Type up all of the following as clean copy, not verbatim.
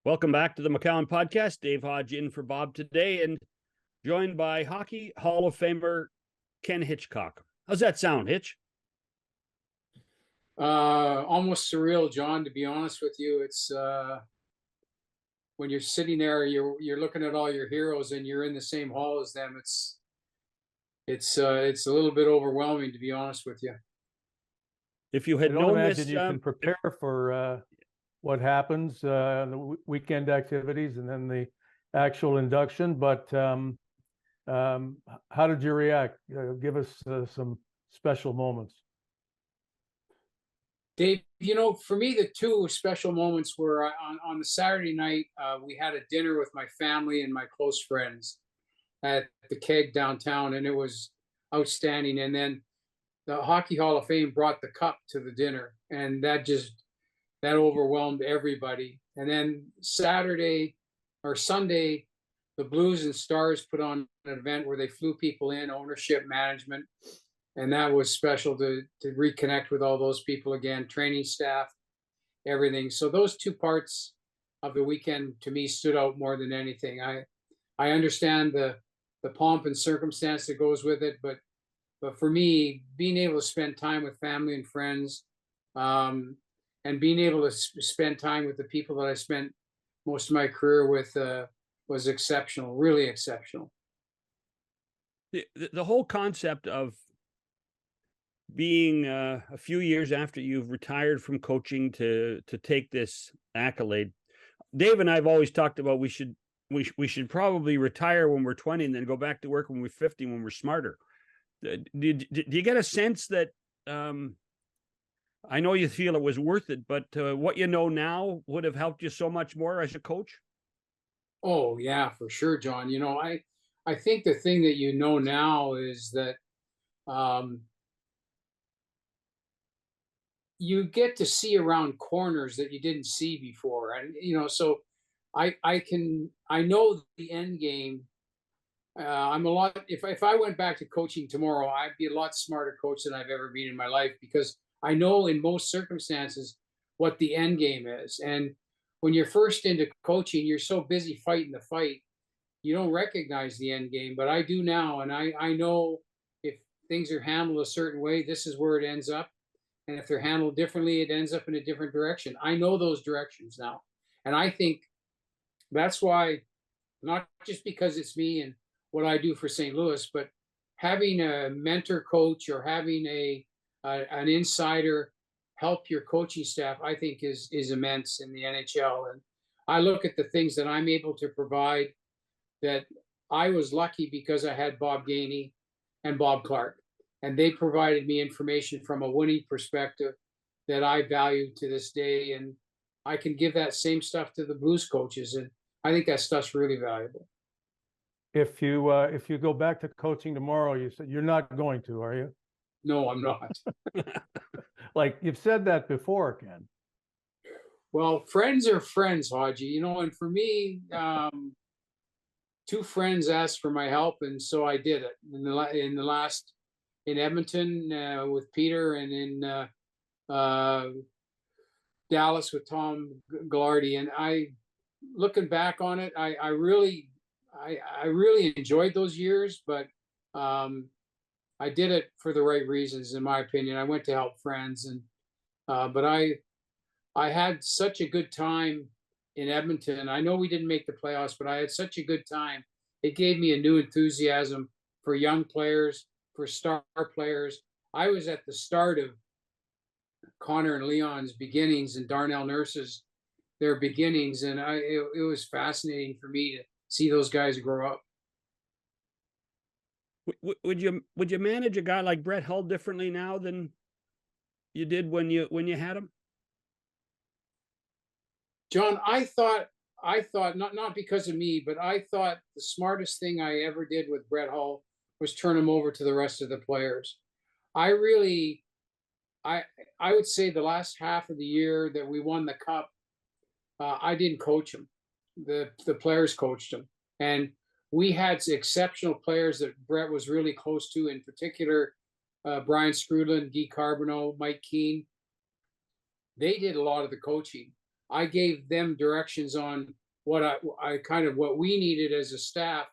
Welcome back to the McCowan Podcast. Dave Hodge in for Bob today and joined by Hockey Hall of Famer Ken Hitchcock. How's that sound, Hitch? Almost surreal, John, to be honest with you. It's when you're sitting there, you're looking at all your heroes and you're in the same hall as them. It's a little bit overwhelming, to be honest with you. If you had I don't known imagine this, you can prepare for what happens, the weekend activities and then the actual induction. But how did you react? Give us some special moments. Dave, for me, the two special moments were on the Saturday night. We had a dinner with my family and my close friends at the Keg downtown, and it was outstanding. And then the Hockey Hall of Fame brought the cup to the dinner, and that overwhelmed everybody. And then Sunday, the Blues and Stars put on an event where they flew people in, ownership, management, and that was special to reconnect with all those people again, training staff, everything. So those two parts of the weekend to me stood out more than anything. I understand the pomp and circumstance that goes with it, but for me, being able to spend time with family and friends, and being able to spend time with the people that I spent most of my career with was exceptional, really exceptional. the whole concept of being a few years after you've retired from coaching to take this accolade, Dave and I have always talked about we should probably retire when we're 20 and then go back to work when we're 50 when we're smarter. Do you get a sense that I know you feel it was worth it, but what you know now would have helped you so much more as a coach? Oh yeah, for sure, John. I think the thing that you know now is that you get to see around corners that you didn't see before. And so I know the end game. If I went back to coaching tomorrow, I'd be a lot smarter coach than I've ever been in my life, because I know in most circumstances what the end game is. And when you're first into coaching, you're so busy fighting the fight, you don't recognize the end game. But I do now, and I know if things are handled a certain way, this is where it ends up. And if they're handled differently, it ends up in a different direction. I know those directions now. And I think that's why, not just because it's me and what I do for St. Louis, but having a mentor coach or having an insider help your coaching staff, I think is immense in the NHL. And I look at the things that I'm able to provide, that I was lucky because I had Bob Gainey and Bob Clark, and they provided me information from a winning perspective that I value to this day. And I can give that same stuff to the Blues coaches, and I think that stuff's really valuable. If you go back to coaching tomorrow, you said you're not going to, are you? No, I'm not. Like you've said that before, Ken. Well, friends are friends, Haji. And for me, two friends asked for my help, and so I did it in Edmonton with Peter, and in Dallas with Tom Glardy. And looking back on it, I really enjoyed those years, but I did it for the right reasons, in my opinion. I went to help friends, and but I had such a good time in Edmonton. I know we didn't make the playoffs, but I had such a good time. It gave me a new enthusiasm for young players, for star players. I was at the start of Connor and Leon's beginnings and Darnell Nurse's their beginnings, and it was fascinating for me to see those guys grow up. Would you manage a guy like Brett Hull differently now than you did when you had him? John, I thought not because of me, but I thought the smartest thing I ever did with Brett Hull was turn him over to the rest of the players. I would say the last half of the year that we won the cup, I didn't coach him. The players coached him, and we had exceptional players that Brett was really close to, in particular, Brian Scrudlin, Guy Carbonneau, Mike Keane. They did a lot of the coaching. I gave them directions on what I kind of what we needed as a staff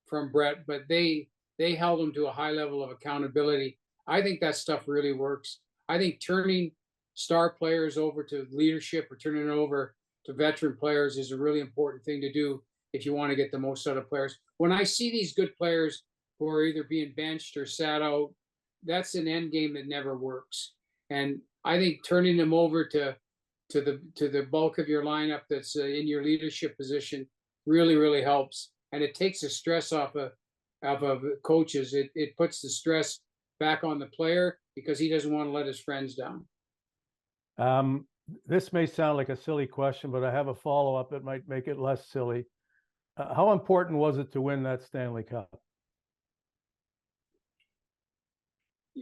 from Brett, but they held him to a high level of accountability. I think that stuff really works. I think turning star players over to leadership or turning it over to veteran players is a really important thing to do if you want to get the most out of players. When I see these good players who are either being benched or sat out, that's an end game that never works. And I think turning them over to the bulk of your lineup that's in your leadership position really helps, and it takes the stress off of coaches. It puts the stress back on the player because he doesn't want to let his friends down. This may sound like a silly question, but I have a follow-up that might make it less silly. How important was it to win that Stanley Cup?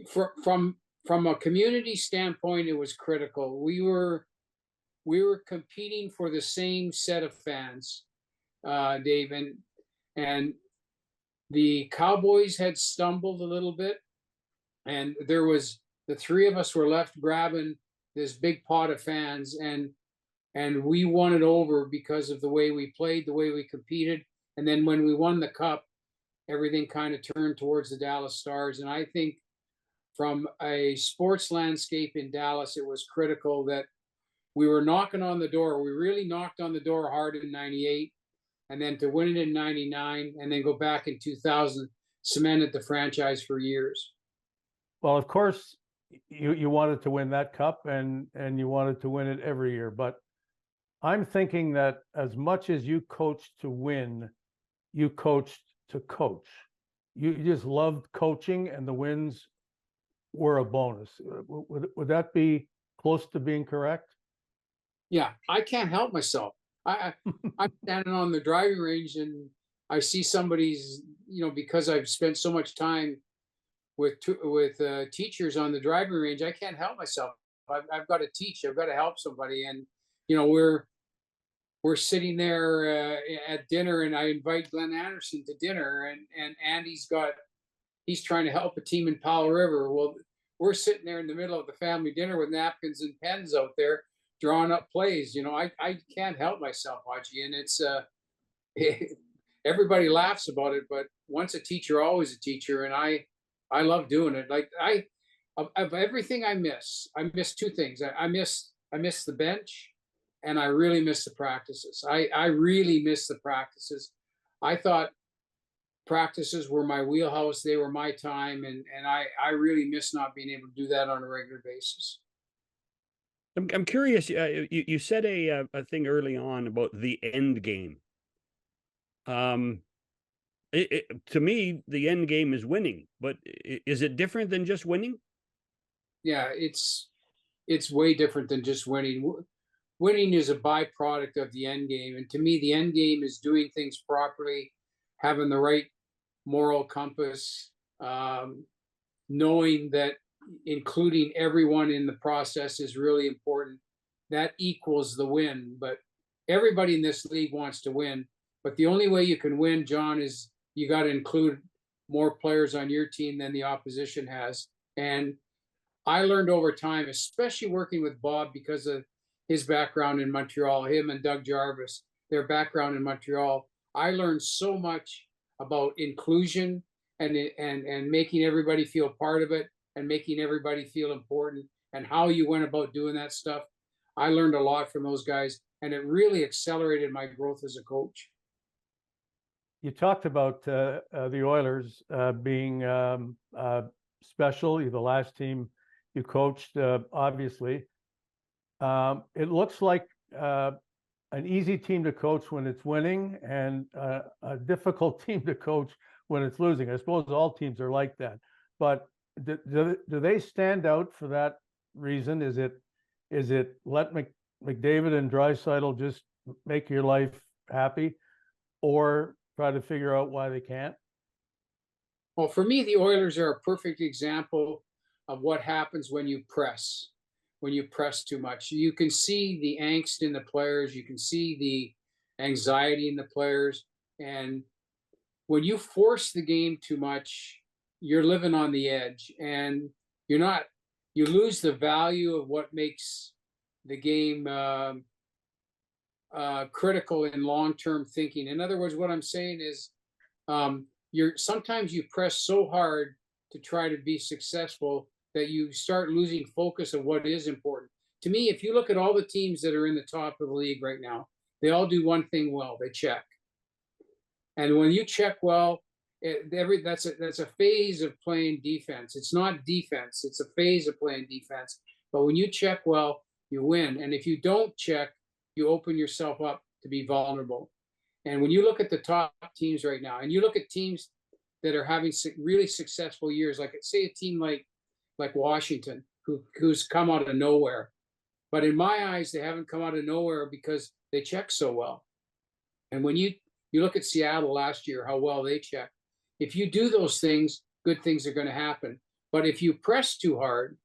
From a community standpoint, it was critical. We were competing for the same set of fans, Dave, and the Cowboys had stumbled a little bit, and there was the three of us were left grabbing this big pot of fans, and we won it over because of the way we played, the way we competed, and then when we won the cup, everything kind of turned towards the Dallas Stars. And I think from a sports landscape in Dallas, it was critical that we were knocking on the door. We really knocked on the door hard in '98, and then to win it in '99, and then go back in 2000, cemented the franchise for years. Well, of course, you wanted to win that cup, and you wanted to win it every year. But I'm thinking that as much as you coached to win, you coached to coach. You just loved coaching, and the wins were a bonus. Would that be close to being correct? Yeah, I can't help myself. I'm standing on the driving range and I see somebody's, because I've spent so much time with teachers on the driving range, I can't help myself. I've got to teach. I've got to help somebody, and we're sitting there at dinner, and I invite Glenn Anderson to dinner, and Andy's he's trying to help a team in Powell River. Well, we're sitting there in the middle of the family dinner with napkins and pens out there, drawing up plays. I can't help myself, Haji, and it's everybody laughs about it, but once a teacher, always a teacher, and I love doing it. Like of everything I miss two things. I miss the bench, and I really miss the practices. I really miss the practices. I thought practices were my wheelhouse. They were my time, and I really miss not being able to do that on a regular basis. I'm curious. You said a thing early on about the end game. To me, the end game is winning, but is it different than just winning? Yeah, it's way different than just winning. Winning is a byproduct of the end game, and to me, the end game is doing things properly, having the right moral compass, knowing that including everyone in the process is really important. That equals the win. But everybody in this league wants to win. But the only way you can win, John, is you got to include more players on your team than the opposition has. And I learned over time, especially working with Bob because of his background in Montreal, him and Doug Jarvis, their background in Montreal. I learned so much about inclusion and making everybody feel part of it and making everybody feel important and how you went about doing that stuff. I learned a lot from those guys, and it really accelerated my growth as a coach. You talked about the Oilers being special. You're the last team you coached, obviously. It looks like an easy team to coach when it's winning, and a difficult team to coach when it's losing. I suppose all teams are like that. But do they stand out for that reason? Is it let McDavid and Draisaitl just make your life happy, or try to figure out why they can't? Well, for me, the Oilers are a perfect example of what happens when you press too much. You can see the angst in the players. You can see the anxiety in the players. And when you force the game too much, you're living on the edge, and you lose the value of what makes the game critical in long-term thinking. In other words, what I'm saying is, sometimes you press so hard to try to be successful that you start losing focus of what is important. To me, if you look at all the teams that are in the top of the league right now, they all do one thing well: they check. And when you check well, that's a phase of playing defense. It's not defense; it's a phase of playing defense. But when you check well, you win. And if you don't check, you open yourself up to be vulnerable. And when you look at the top teams right now, and you look at teams that are having really successful years, like say a team like Washington, who's come out of nowhere. But in my eyes, they haven't come out of nowhere because they check so well. And when you look at Seattle last year, how well they checked. If you do those things, good things are going to happen. But if you press too hard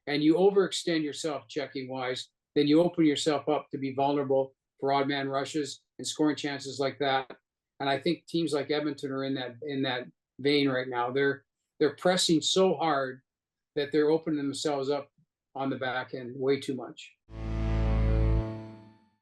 and you overextend yourself checking wise, then you open yourself up to be vulnerable for odd man rushes and scoring chances like that. And I think teams like Edmonton are in that vein right now. They're pressing so hard that they're opening themselves up on the back end way too much.